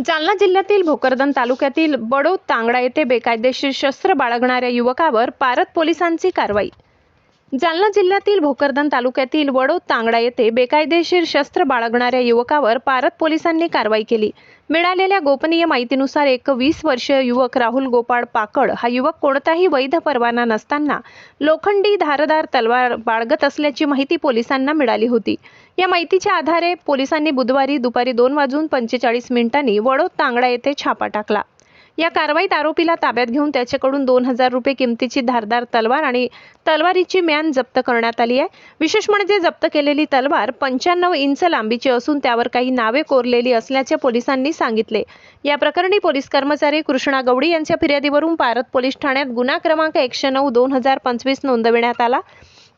जालना जिल्ह्यातील भोकरदन तालुक्यातील बडोद तांगडा येथे बेकायदेशीर शस्त्र बाळगणाऱ्या युवकावर पारत पोलिसांची कारवाई। जालना जिल्ह्यातील भोकरदन तालुक्यातील वडोद तांगडा येथे बेकायदेशीर शस्त्र बाळगणाऱ्या युवकावर पारत पोलिसांनी कारवाई केली। मिळालेल्या गोपनीय माहितीनुसार एक 20 वर्षीय युवक राहुल गोपाळ पाकड हा युवक कोणताही वैध परवाना नसताना लोखंडी धारदार तलवार बाळगत असल्याची माहिती पोलिसांना मिळाली होती। या माहितीच्या आधारे पोलिसांनी बुधवारी दुपारी 2:45 वडोद तांगडा येथे छापा टाकला। या कारवाईत आरोपीला ताब्यात घेऊन त्याच्याकडून 2000 रुपये किमतीची धारदार तलवार आणि तलवारीची म्यान जप्त करण्यात आली आहे। विशेष म्हणजे जप्त केलेली तलवार 95 इंच लांबीची असून त्यावर काही नावे कोरलेली असल्याचे पोलिसांनी सांगितले। या प्रकरणी पोलीस कर्मचारी कृष्णा गवडी यांच्या फिर्यादीवरून पारत पोलीस ठाण्यात गुन्हा क्रमांक 109/2025 नोंदविण्यात आला।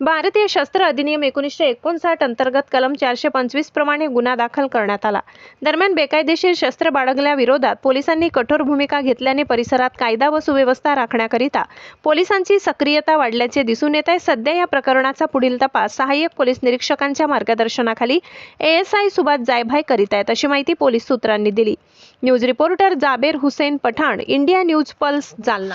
भारतीय शस्त्र अधिनियम 1959 अंतर्गत कलम 425 प्रमाणे गुन्हा दाखल करण्यात आला। दरम्यान बेकायदेशीर शस्त्र बाळगल्याविरोधात पोलिसांनी कठोर भूमिका घेतल्याने परिसरात कायदा व सुव्यवस्था राखण्याकरिता पोलिसांची सक्रियता वाढल्याचे दिसून येत आहे। सध्या या प्रकरणाचा पुढील तपास सहाय्यक पोलीस निरीक्षकांच्या मार्गदर्शनाखाली ASI सुभाष जायभाय करीत आहेत, अशी माहिती पोलीस सूत्रांनी दिली। News reporter Jaber Hussain Pathan, India news pulse, Jalna.